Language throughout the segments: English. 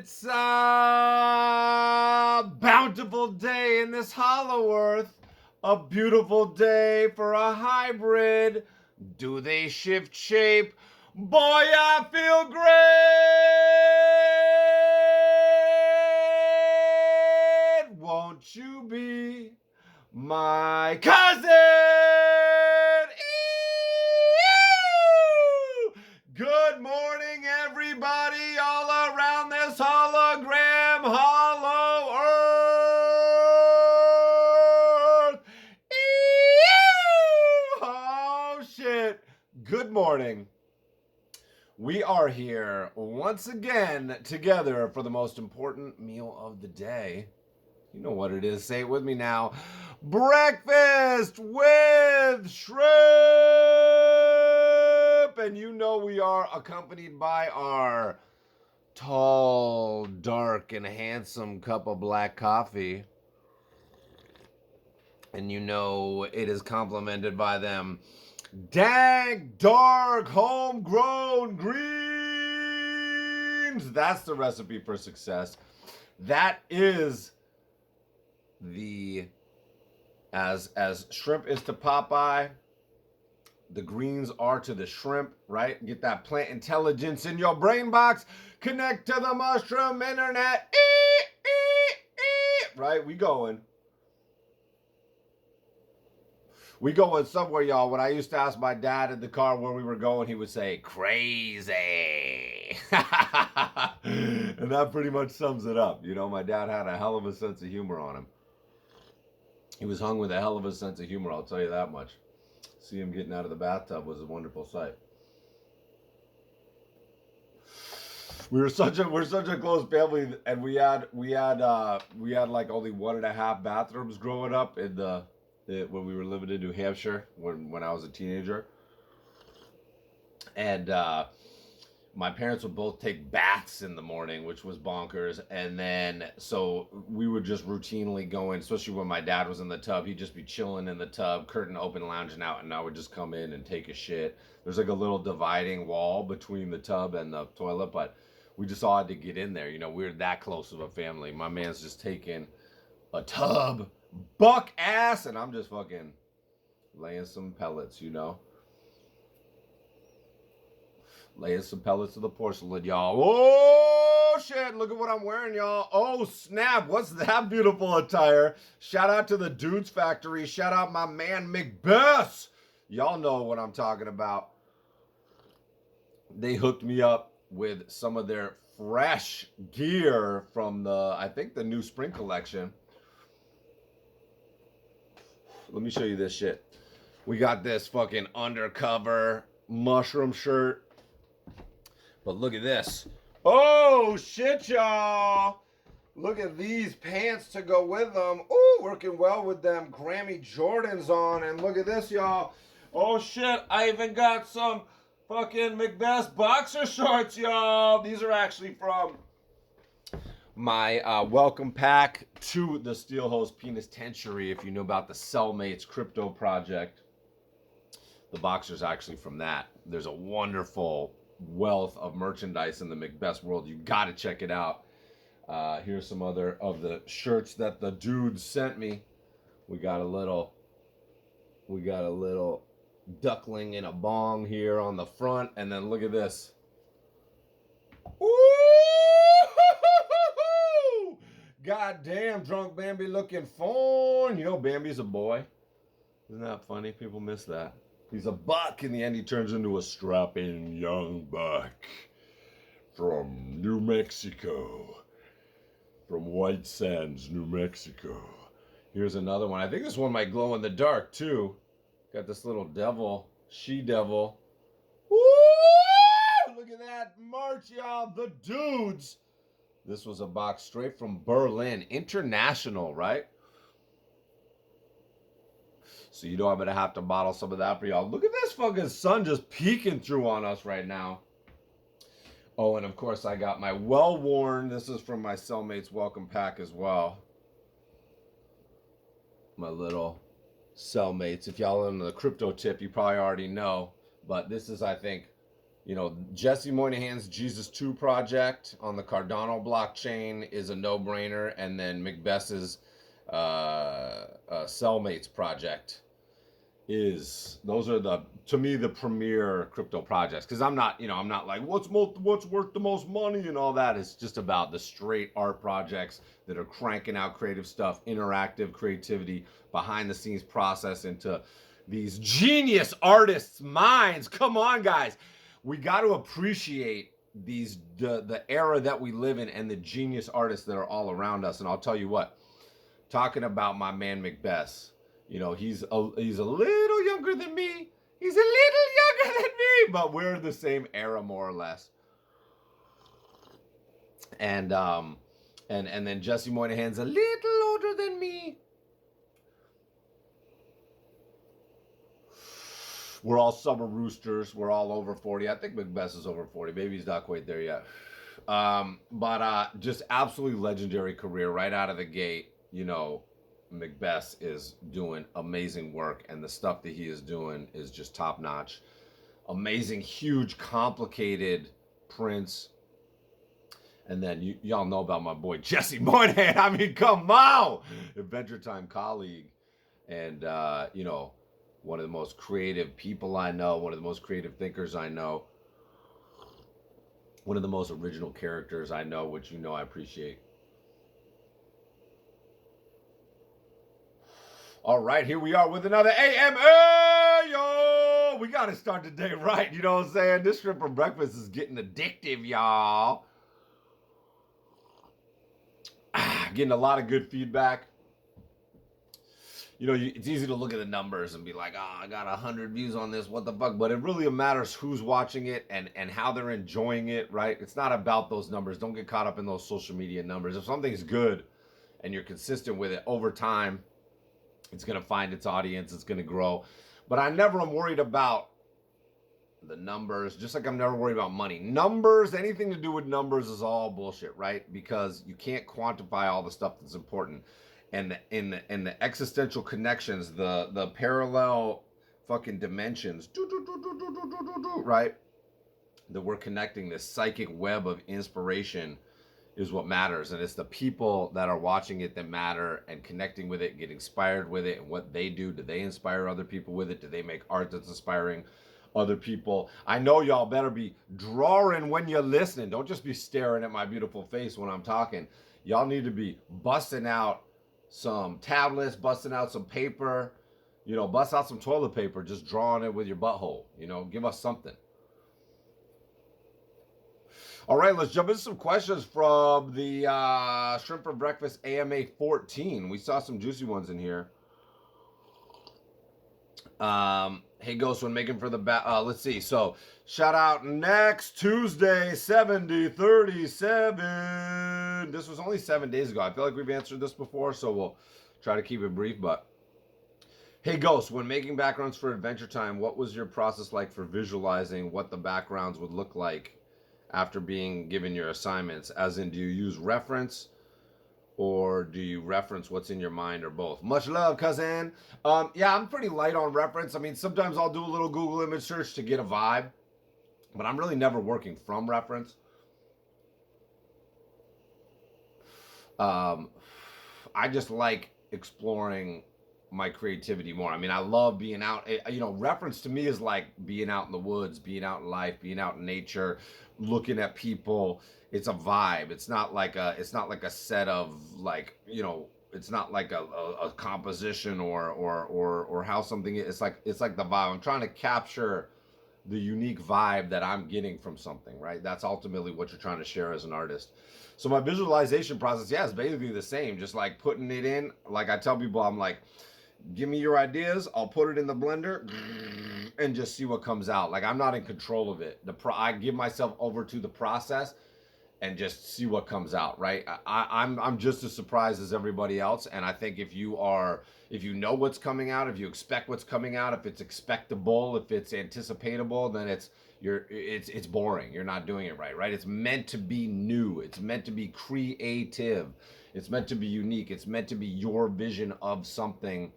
It's a bountiful day in this hollow earth. A beautiful day for a hybrid. Do they shift shape? Boy, I feel great. Won't you be my cousin? Ew! Good morning, everybody, all around this hologram hollow earth. Ew! Oh, shit. Good morning. We are here once again together for the most important meal of the day. You know what it is. Say it with me now. Breakfast with shrimp. And you know we are accompanied by our tall, dark, and handsome cup of black coffee. And you know it is complemented by them dank, dark, homegrown greens. That's the recipe for success. That is the as shrimp is to Popeye, the greens are to the shrimp, right? Get that plant intelligence in your brain box. Connect to the mushroom internet. Right? We going somewhere, y'all. When I used to ask my dad in the car where we were going, he would say, crazy. And that pretty much sums it up. You know, my dad had a hell of a sense of humor on him. He was hung with a hell of a sense of humor, I'll tell you that much. See him getting out of the bathtub was a wonderful sight. We're such a close family, and we had like only 1.5 bathrooms growing up in when we were living in New Hampshire when I was a teenager. And my parents would both take baths in the morning, which was bonkers. And then, so we would just routinely go in, especially when my dad was in the tub. He'd just be chilling in the tub, curtain open, lounging out, and I would just come in and take a shit. There's like a little dividing wall between the tub and the toilet, but we just all had to get in there. You know, we were that close of a family. My man's just taking a tub, buck ass, and I'm just fucking laying some pellets, you know. Laying some pellets to the porcelain, y'all. Oh, shit. Look at what I'm wearing, y'all. Oh, snap. What's that beautiful attire? Shout out to the Dudes Factory. Shout out my man, Macbeth. Y'all know what I'm talking about. They hooked me up with some of their fresh gear from I think the new spring collection. Let me show you this shit. We got this fucking undercover mushroom shirt. But look at this. Oh, shit, y'all. Look at these pants to go with them. Ooh, working well with them Grammy Jordans on. And look at this, y'all. Oh, shit. I even got some fucking Macbeth's boxer shorts, y'all. These are actually from my welcome pack to the Steel Hose Penitentiary. If you know about the Cellmates crypto project. The boxer's actually from that. There's a wonderful wealth of merchandise in the Macbeth world. You gotta check it out. Here's some other of the shirts that the dudes sent me. We got a little duckling in a bong here on the front, and then look at this. Ooh! Goddamn, drunk Bambi looking fine. You know Bambi's a boy. Isn't that funny? People miss that. He's a buck. In the end, he turns into a strapping young buck from New Mexico. From White Sands, New Mexico. Here's another one. I think this one might glow in the dark, too. Got this little devil, she-devil. Woo! Look at that march, y'all. The dudes. This was a box straight from Berlin. International, right? So you know I'm going to have to bottle some of that for y'all. Look at this fucking sun just peeking through on us right now. Oh, and of course I got my well-worn, this is from my Cellmates welcome pack as well. My little Cellmates. If y'all are in the crypto tip, you probably already know. But this is, I think, You know, Jesse Moynihan's Jesus 2 project on the Cardano blockchain is a no-brainer, and then McBess's Cellmates project those are to me the premier crypto projects, because I'm not like what's worth the most money and all that. It's just about the straight art projects that are cranking out creative stuff, interactive creativity, behind the scenes process into these genius artists' minds. Come on, guys, we got to appreciate the era that we live in and the genius artists that are all around us. And I'll tell you what, talking about my man McBess, you know, he's a little younger than me. He's a little younger than me, but we're in the same era more or less. And then Jesse Moynihan's a little older than me. We're all summer roosters. We're all over 40. I think McBess is over 40. Maybe he's not quite there yet. But just absolutely legendary career right out of the gate. You know, McBess is doing amazing work, and the stuff that he is doing is just top notch. Amazing, huge, complicated prints. And then y'all know about my boy Jesse Moynihan. I mean, come on, Adventure Time colleague, and you know, one of the most creative people I know, one of the most creative thinkers I know, one of the most original characters I know, which you know I appreciate. All right, here we are with another AMA, yo! We got to start the day right, you know what I'm saying? This shrimp for breakfast is getting addictive, y'all. Getting a lot of good feedback. You know, it's easy to look at the numbers and be like, oh, I got 100 views on this, what the fuck? But it really matters who's watching it and how they're enjoying it, right? It's not about those numbers. Don't get caught up in those social media numbers. If something's good and you're consistent with it over time, it's going to find its audience. It's going to grow. But I never am worried about the numbers, just like I'm never worried about money. Numbers, anything to do with numbers is all bullshit, right? Because you can't quantify all the stuff that's important. And in the existential connections, the parallel fucking dimensions, right? That we're connecting, this psychic web of inspiration is what matters. And it's the people that are watching it that matter, and connecting with it, get inspired with it, and what they do. Do they inspire other people with it? Do they make art that's inspiring other people? I know y'all better be drawing when you're listening. Don't just be staring at my beautiful face when I'm talking. Y'all need to be busting out some tablets, busting out some paper, you know, bust out some toilet paper, just drawing it with your butthole, you know, give us something. All right, let's jump into some questions from the Shrimp for Breakfast AMA 14. We saw some juicy ones in here. Hey, Ghost, when making for the let's see. So, shout out next Tuesday, 7037. This was only 7 days ago. I feel like we've answered this before, so we'll try to keep it brief. But, hey, Ghost, when making backgrounds for Adventure Time, what was your process like for visualizing what the backgrounds would look like after being given your assignments? As in, do you use reference, or do you reference what's in your mind, or both? Much love, cousin. Yeah, I'm pretty light on reference. I mean, sometimes I'll do a little Google image search to get a vibe, but I'm really never working from reference. I just like exploring my creativity more. I mean, I love being out. You know, reference to me is like being out in the woods, being out in life, being out in nature, looking at people. It's a vibe. It's not like a set of, like, you know, it's not like a composition or how something is. It's like the vibe. I'm trying to capture the unique vibe that I'm getting from something, right? That's ultimately what you're trying to share as an artist. So my visualization process, yeah, is basically the same. Just like putting it in. Like I tell people, I'm like, give me your ideas, I'll put it in the blender and just see what comes out. Like, I'm not in control of it. I give myself over to the process and just see what comes out, right? I'm just as surprised as everybody else. And I think if you know what's coming out, if you expect what's coming out, if it's expectable, if it's anticipatable, then it's boring. You're not doing it right? It's meant to be new. It's meant to be creative. It's meant to be unique. It's meant to be your vision of something.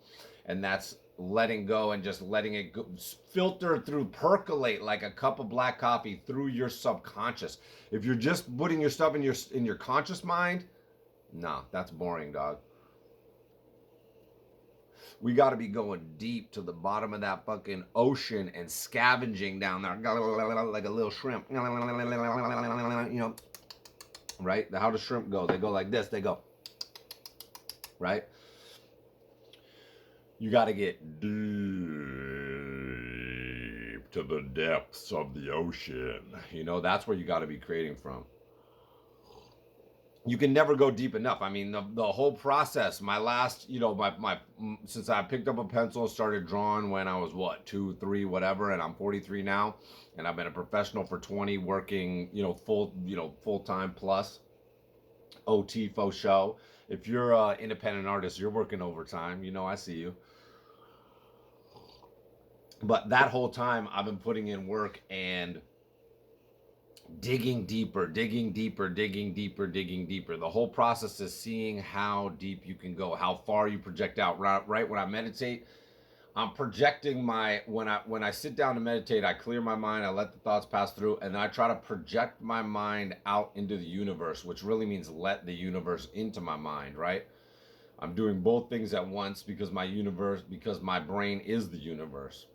And that's letting go and just letting it go, filter through, percolate like a cup of black coffee through your subconscious. If you're just putting your stuff in your conscious mind, nah, that's boring, dog. We got to be going deep to the bottom of that fucking ocean and scavenging down there like a little shrimp. You know, right? How does shrimp go? They go like this. They go, right? You got to get deep to the depths of the ocean. You know, that's where you got to be creating from. You can never go deep enough. I mean, the whole process, my last, you know, my since I picked up a pencil and started drawing when I was what, 2, 3, whatever, and I'm 43 now, and I've been a professional for 20, working, you know, full time plus OT faux show. If you're an independent artist, you're working overtime. You know, I see you. But that whole time, I've been putting in work and digging deeper, digging deeper, digging deeper, digging deeper. The whole process is seeing how deep you can go, how far you project out. Right when I meditate, I'm projecting when I sit down to meditate, I clear my mind, I let the thoughts pass through, and I try to project my mind out into the universe, which really means let the universe into my mind, right? I'm doing both things at once because my brain is the universe.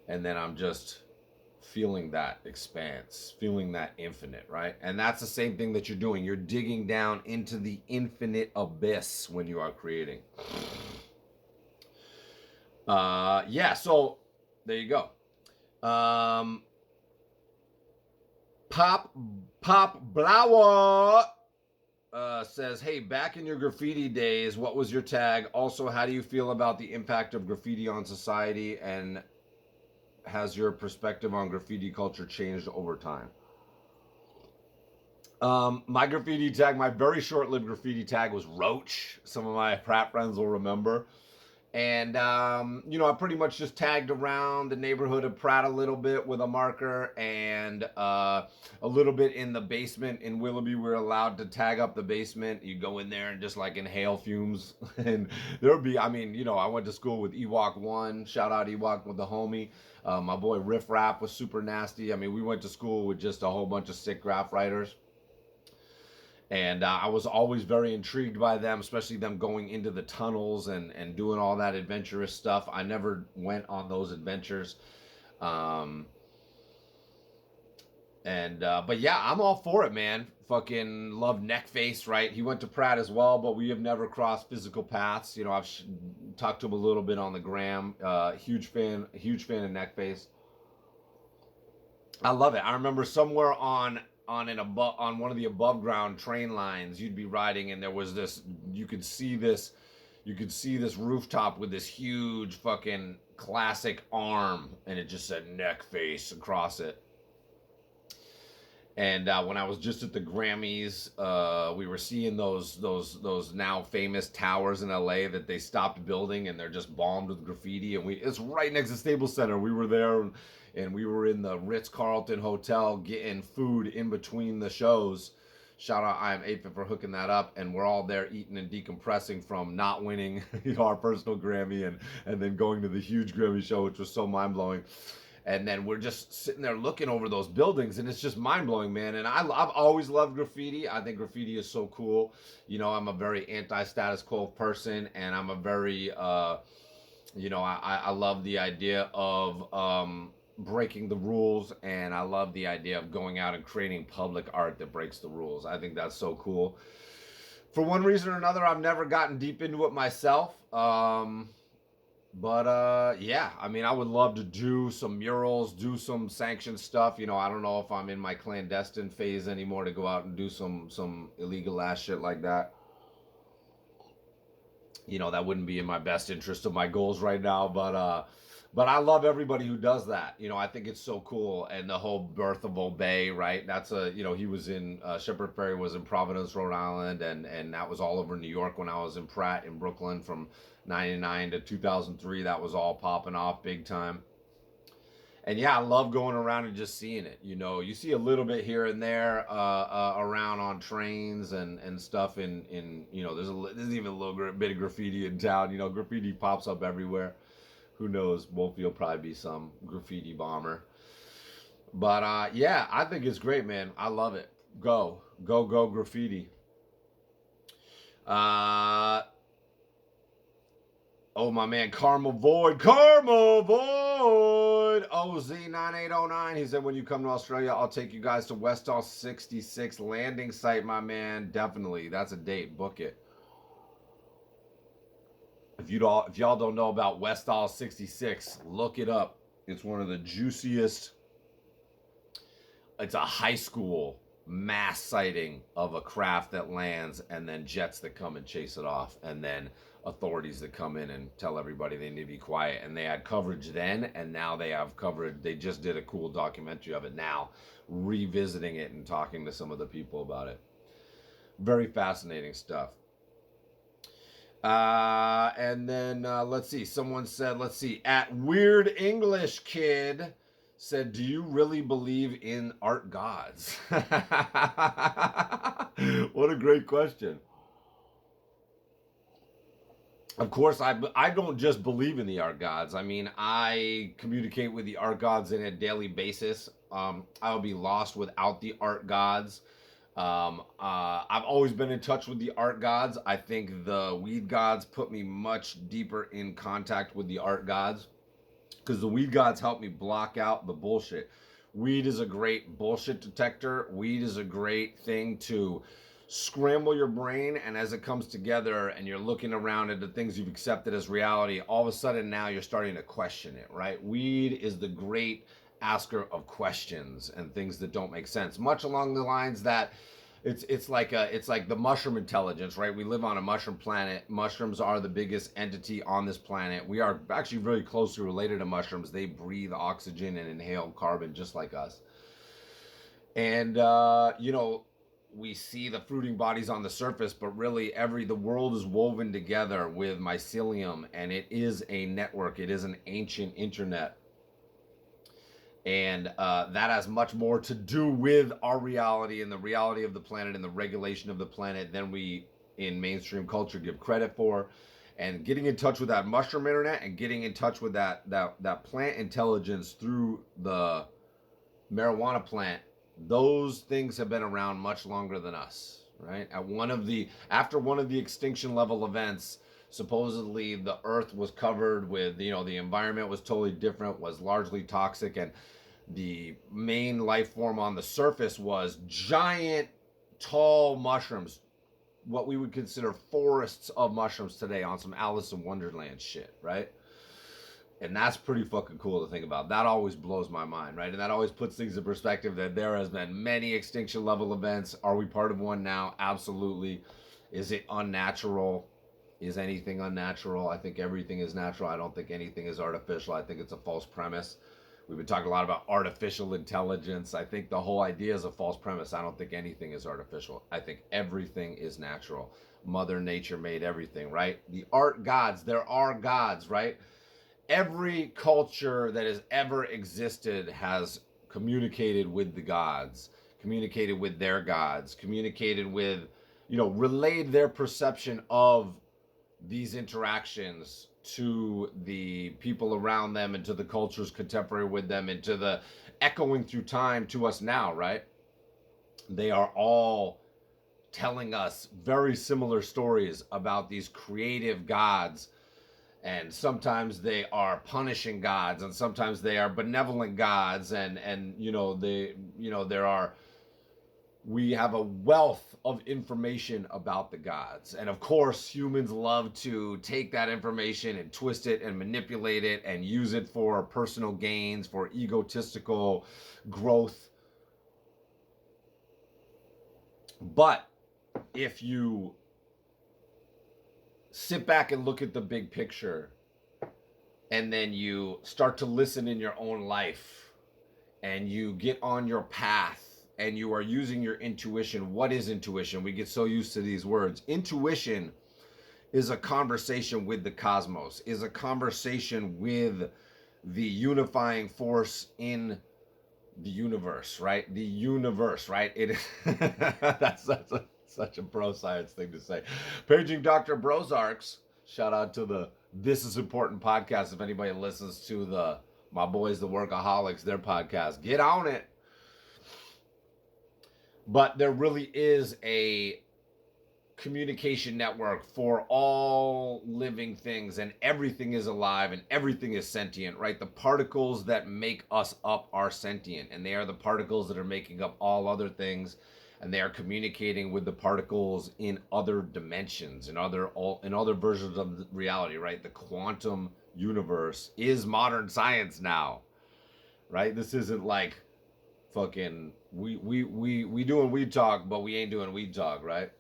And then I'm just feeling that expanse, feeling that infinite, right? And that's the same thing that you're doing. You're digging down into the infinite abyss when you are creating. Yeah, so there you go. Pop Blower says, hey, back in your graffiti days, what was your tag? Also, how do you feel about the impact of graffiti on society, and has your perspective on graffiti culture changed over time? My graffiti tag, my very short-lived graffiti tag was Roach. Some of my frat friends will remember. And, you know, I pretty much just tagged around the neighborhood of Pratt a little bit with a marker, and a little bit in the basement in Willoughby. We're allowed to tag up the basement. You go in there and just like inhale fumes. And there would be, I mean, you know, I went to school with Ewok 1. Shout out Ewok with the homie. My boy Riff Rap was super nasty. I mean, we went to school with just a whole bunch of sick graph writers. And I was always very intrigued by them, especially them going into the tunnels and doing all that adventurous stuff. I never went on those adventures. But yeah, I'm all for it, man. Fucking love Neckface, right? He went to Pratt as well, but we have never crossed physical paths. You know, I've talked to him a little bit on the gram. Huge fan of Neckface. I love it. I remember somewhere on one of the above ground train lines, you'd be riding, and there was this, you could see this rooftop with this huge fucking classic arm, and it just said Neckface across it. And when I was just at the Grammys, we were seeing those now famous towers in LA that they stopped building, and they're just bombed with graffiti. And it's right next to Staples Center. We were there, and we were in the Ritz-Carlton Hotel getting food in between the shows. Shout out I Am 8 for hooking that up. And we're all there eating and decompressing from not winning, you know, our personal Grammy, and then going to the huge Grammy show, which was so mind-blowing. And then we're just sitting there looking over those buildings, and it's just mind-blowing, man. And I've always loved graffiti. I think graffiti is so cool. You know, I'm a very anti-status quo person, and I'm a very, you know, I love the idea of breaking the rules, and I love the idea of going out and creating public art that breaks the rules. I think that's so cool. For one reason or another, I've never gotten deep into it myself. But yeah, I mean, I would love to do some murals, do some sanctioned stuff. You know, I don't know if I'm in my clandestine phase anymore to go out and do some illegal ass shit like that. You know, that wouldn't be in my best interest of my goals right now, but I love everybody who does that. You know, I think it's so cool. And the whole birth of Obey, right? That's you know, he was in, Shepard Fairey was in Providence, Rhode Island, and that was all over New York when I was in Pratt in Brooklyn from 99 to 2003. That was all popping off big time. And yeah, I love going around and just seeing it. You see a little bit here and there around on trains and stuff. There's even a little bit of graffiti in town. Graffiti pops up everywhere. Who knows? Wolfie will probably be some graffiti bomber. But yeah, I think it's great, man. I love it. Go graffiti. Uh, Oh, my man, Karma Void. OZ9809. He said, when you come to Australia, I'll take you guys to Westall 66 landing site, my man. Definitely. That's a date. Book it. If y'all don't know about Westall 66, look it up. It's one of the juiciest. It's a high school mass sighting of a craft that lands, and then jets that come and chase it off, and then authorities that come in and tell everybody they need to be quiet. And they had coverage then, and now they have coverage. They just did a cool documentary of it now, revisiting it and talking to some of the people about it. Very fascinating stuff. And then let's see. Someone said, at Weird English Kid said, do you really believe in art gods? What a great question. Of course, I don't just believe in the art gods. I mean, I communicate with the art gods on a daily basis. I would be lost without the art gods. I've always been in touch with the art gods. I think the weed gods put me much deeper in contact with the art gods, because the weed gods help me block out the bullshit. Weed is a great bullshit detector. Weed is a great thing to scramble your brain, and as it comes together and you're looking around at the things you've accepted as reality, all of a sudden now you're starting to question it, right? Weed is the great asker of questions and things that don't make sense, much along the lines that it's like the mushroom intelligence, right? We live on a mushroom planet. Mushrooms are the biggest entity on this planet. We are actually very closely related to mushrooms. They breathe oxygen and inhale carbon just like us. And we see the fruiting bodies on the surface, but really the world is woven together with mycelium, and it is a network. It is an ancient internet. And that has much more to do with our reality and the reality of the planet and the regulation of the planet than we in mainstream culture give credit for. And getting in touch with that mushroom internet and getting in touch with that plant intelligence through the marijuana plant, those things have been around much longer than us, right? After one of the extinction level events, supposedly the earth was covered with, the environment was totally different, was largely toxic, and the main life form on the surface was giant, tall mushrooms, what we would consider forests of mushrooms today, on some Alice in Wonderland shit, right? And that's pretty fucking cool to think about. That always blows my mind, right? And that always puts things in perspective, that there has been many extinction level events. Are we part of one now? Absolutely. Is it unnatural? Is anything unnatural? I think everything is natural. I don't think anything is artificial. I think it's a false premise. We've been talking a lot about artificial intelligence. I think the whole idea is a false premise. I don't think anything is artificial. I think everything is natural. Mother Nature made everything, right? The art gods, there are gods, right? Every culture that has ever existed has communicated with the gods, communicated with their gods, communicated with, relayed their perception of these interactions to the people around them and to the cultures contemporary with them and to the echoing through time to us now, right? They are all telling us very similar stories about these creative gods. And sometimes they are punishing gods, and sometimes they are benevolent gods, we have a wealth of information about the gods. And of course, humans love to take that information and twist it and manipulate it and use it for personal gains, for egotistical growth. But if you sit back and look at the big picture, and then you start to listen in your own life, and you get on your path, and you are using your intuition. What is intuition? We get so used to these words. Intuition is a conversation with the cosmos, is a conversation with the unifying force in the universe, right? The universe, right? It that's such a bro science thing to say. Paging Dr. Brozarks. Shout out to the This Is Important podcast. If anybody listens to the my boys, the Workaholics, their podcast, get on it. But there really is a communication network for all living things, and everything is alive and everything is sentient, right? The particles that make us up are sentient, and they are the particles that are making up all other things, and they are communicating with the particles in other dimensions, in other versions of reality, right? The quantum universe is modern science now, right? This isn't like fucking we doing weed talk, but we ain't doing weed talk, right?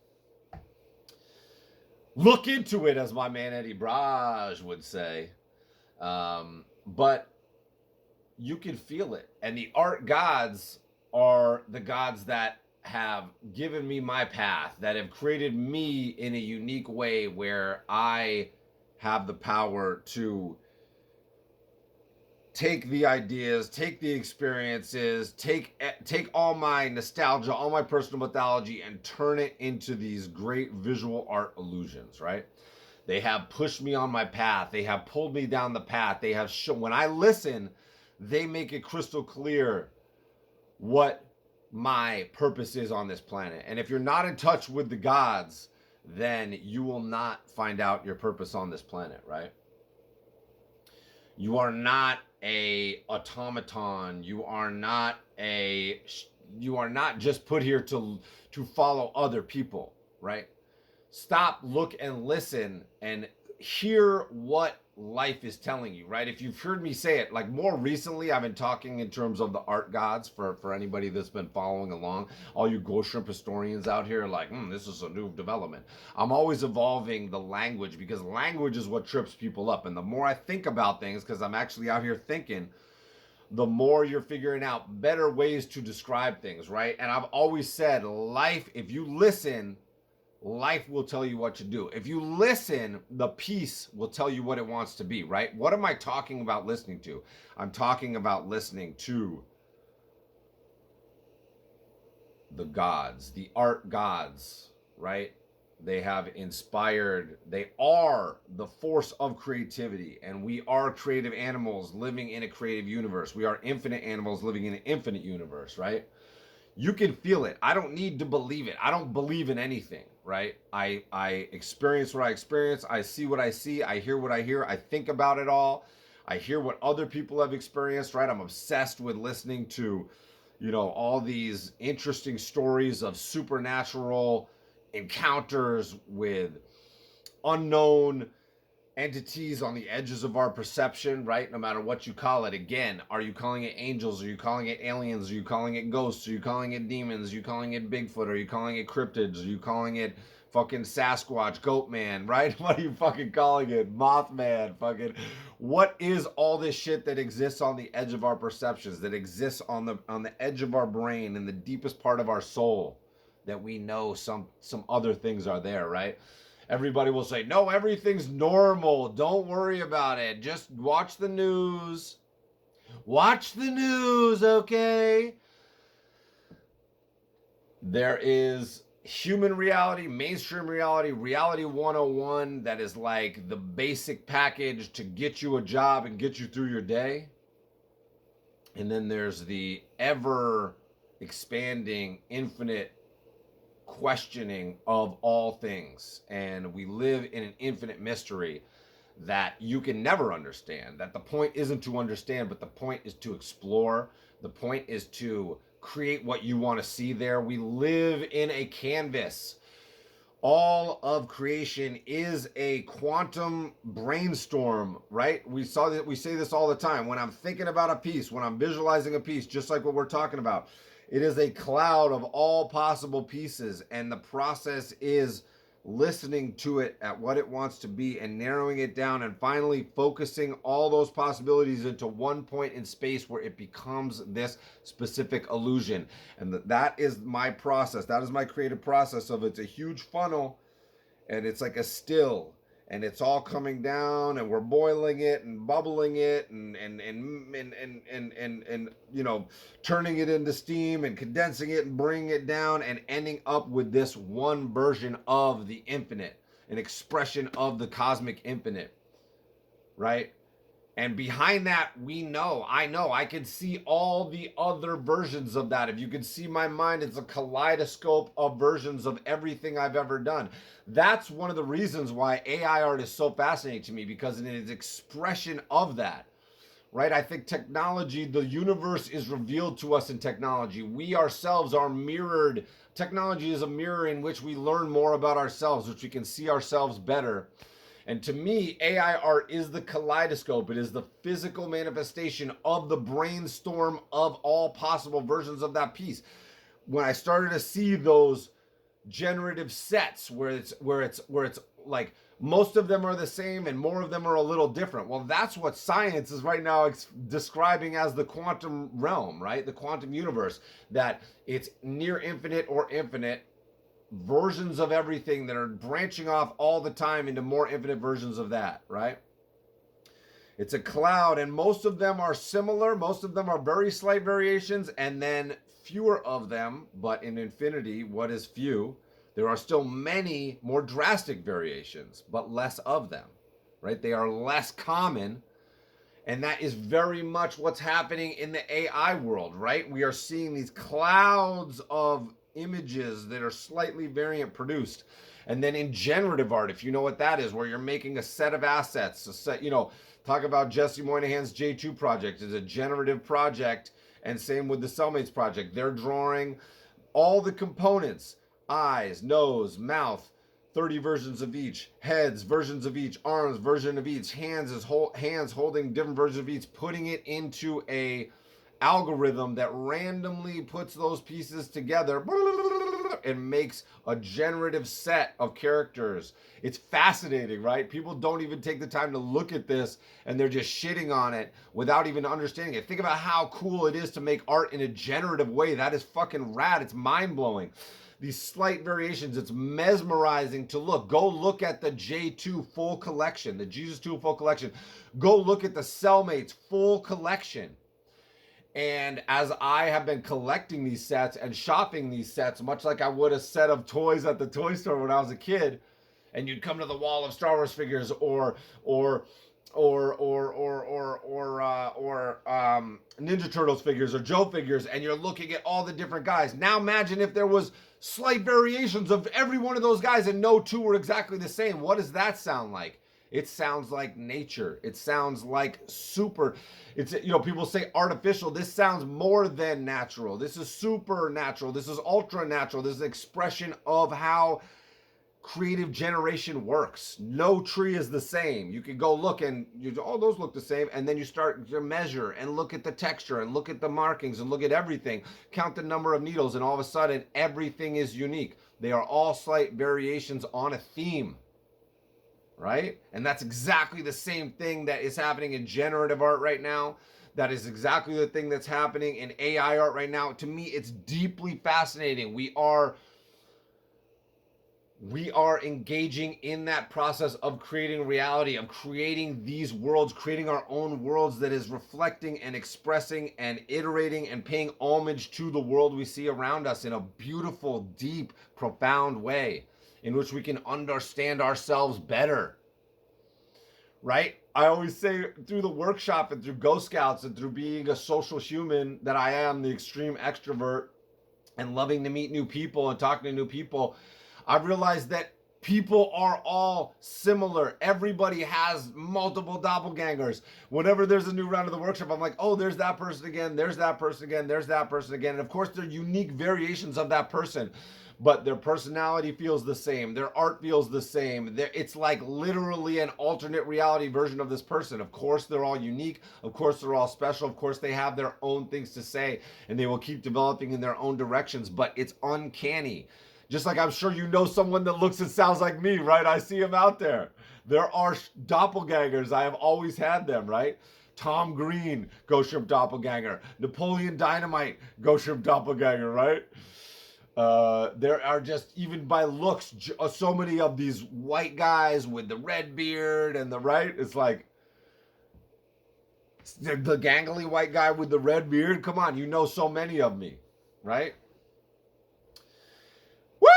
Look into it, as my man Eddie Braj would say. But you can feel it. And the art gods are the gods that have given me my path, that have created me in a unique way where I have the power to take the ideas, take the experiences, take all my nostalgia, all my personal mythology, and turn it into these great visual art illusions, right? They have pushed me on my path. They have pulled me down the path. They have shown, when I listen, they make it crystal clear what my purpose is on this planet. And if you're not in touch with the gods, then you will not find out your purpose on this planet, right? You are not a automaton. You are not just put here to follow other people, right? Stop, look, and listen and hear what life is telling you, right? If you've heard me say it, like more recently, I've been talking in terms of the art gods for anybody that's been following along. All you Ghostshrimp historians out here are like, this is a new development. I'm always evolving the language, because language is what trips people up. And the more I think about things, because I'm actually out here thinking, the more you're figuring out better ways to describe things, right? And I've always said, life, if you listen, life will tell you what to do. If you listen, the piece will tell you what it wants to be, right? What am I talking about listening to? I'm talking about listening to the gods, the art gods, right? They have inspired, they are the force of creativity, and we are creative animals living in a creative universe. We are infinite animals living in an infinite universe, right? You can feel it. I don't need to believe it. I don't believe in anything, right? I experience what I experience. I see what I see. I hear what I hear. I think about it all. I hear what other people have experienced, right? I'm obsessed with listening to, all these interesting stories of supernatural encounters with unknown entities on the edges of our perception, right? No matter what you call it. Again, are you calling it angels? Are you calling it aliens? Are you calling it ghosts? Are you calling it demons? Are you calling it Bigfoot? Are you calling it cryptids? Are you calling it fucking Sasquatch, Goatman, right? What are you fucking calling it? Mothman, fucking. What is all this shit that exists on the edge of our perceptions, that exists on the edge of our brain, in the deepest part of our soul, that we know some other things are there, right? Everybody will say, no, everything's normal. Don't worry about it. Just watch the news. Watch the news, okay? There is human reality, mainstream reality, reality 101, that is like the basic package to get you a job and get you through your day. And then there's the ever expanding, infinite questioning of all things, and we live in an infinite mystery that you can never understand. That the point isn't to understand, but the point is to explore. The point is to create what you want to see there. We live in a canvas. All of creation is a quantum brainstorm, right? We say this all the time. When I'm thinking about a piece, when I'm visualizing a piece, just like what we're talking about, it is a cloud of all possible pieces, and the process is listening to it at what it wants to be and narrowing it down and finally focusing all those possibilities into one point in space where it becomes this specific illusion. And that is my process. That is my creative process of it's a huge funnel, and it's like a still, and it's all coming down, and we're boiling it and bubbling it and you know, turning it into steam and condensing it and bringing it down and ending up with this one version of the infinite, an expression of the cosmic infinite, right? And behind that, I can see all the other versions of that. If you can see my mind, it's a kaleidoscope of versions of everything I've ever done. That's one of the reasons why AI art is so fascinating to me, because it is expression of that, right? I think technology, the universe is revealed to us in technology. We ourselves are mirrored. Technology is a mirror in which we learn more about ourselves, which we can see ourselves better. And to me, AI art is the kaleidoscope. It is the physical manifestation of the brainstorm of all possible versions of that piece. When I started to see those generative sets where it's like most of them are the same and more of them are a little different. Well, that's what science is right now describing as the quantum realm, right? The quantum universe, that it's near infinite or infinite versions of everything that are branching off all the time into more infinite versions of that, right? It's a cloud, and most of them are similar. Most of them are very slight variations, and then fewer of them. But in infinity, what is few? There are still many more drastic variations, but less of them, right? They are less common, and that is very much what's happening in the AI world, right? We are seeing these clouds of images that are slightly variant produced. And then in generative art, if you know what that is, where you're making a set of assets, a set, you know, talk about Jesse Moynihan's J2 project is a generative project, and same with the Cellmates project. They're drawing all the components, eyes, nose, mouth, 30 versions of each, heads, versions of each, arms, version of each, hands holding different versions of each, putting it into a algorithm that randomly puts those pieces together and makes a generative set of characters. It's fascinating, right? People don't even take the time to look at this, and they're just shitting on it without even understanding it. Think about how cool it is to make art in a generative way. That is fucking rad. It's mind-blowing. These slight variations, it's mesmerizing to look. Go look at the J2 full collection, the Jesus 2 full collection. Go look at the Cellmates full collection. And as I have been collecting these sets and shopping these sets, much like I would a set of toys at the toy store when I was a kid, and you'd come to the wall of Star Wars figures or Ninja Turtles figures or Joe figures, and you're looking at all the different guys. Now imagine if there was slight variations of every one of those guys and no two were exactly the same. What does that sound like? It sounds like nature. It sounds like super. It's, you know, people say artificial. This sounds more than natural. This is supernatural. This is ultra natural. This is an expression of how creative generation works. No tree is the same. You can go look and those look the same, and then you start to measure and look at the texture and look at the markings and look at everything. Count the number of needles, and all of a sudden everything is unique. They are all slight variations on a theme. Right? And that's exactly the same thing that is happening in generative art right now. That is exactly the thing that's happening in AI art right now. To me, it's deeply fascinating. We are engaging in that process of creating reality, of creating these worlds, creating our own worlds that is reflecting and expressing and iterating and paying homage to the world we see around us in a beautiful, deep, profound way, in which we can understand ourselves better, right? I always say through the workshop and through Ghost Scouts and through being a social human that I am, the extreme extrovert, and loving to meet new people and talking to new people, I've realized that people are all similar. Everybody has multiple doppelgangers. Whenever there's a new round of the workshop, I'm like, oh, there's that person again, there's that person again, there's that person again. And of course, they're unique variations of that person, but their personality feels the same. Their art feels the same. It's like literally an alternate reality version of this person. Of course, they're all unique. Of course, they're all special. Of course, they have their own things to say, and they will keep developing in their own directions, but it's uncanny. Just like I'm sure you know someone that looks and sounds like me, right? I see them out there. There are doppelgangers. I have always had them, right? Tom Green, Ghostshrimp doppelganger. Napoleon Dynamite, Ghostshrimp doppelganger, right? There are just, even by looks, so many of these white guys with the red beard and the right. It's like the gangly white guy with the red beard. Come on, you know so many of me, right? Woo!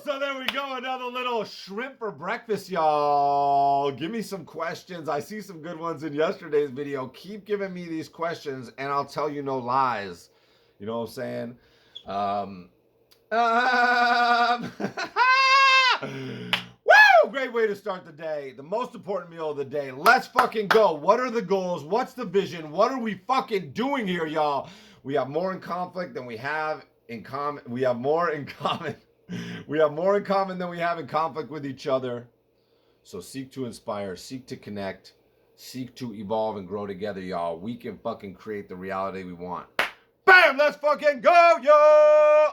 So there we go. Another little shrimp for breakfast, y'all. Give me some questions. I see some good ones in yesterday's video. Keep giving me these questions, and I'll tell you no lies. You know what I'm saying? Woo! Great way to start the day. The most important meal of the day. Let's fucking go. What are the goals? What's the vision? What are we fucking doing here, y'all? We have more in conflict than we have in common. We have more in common. We have more in common than we have in conflict with each other. So seek to inspire, seek to connect, seek to evolve and grow together, y'all. We can fucking create the reality we want. Bam! Let's fucking go, yo!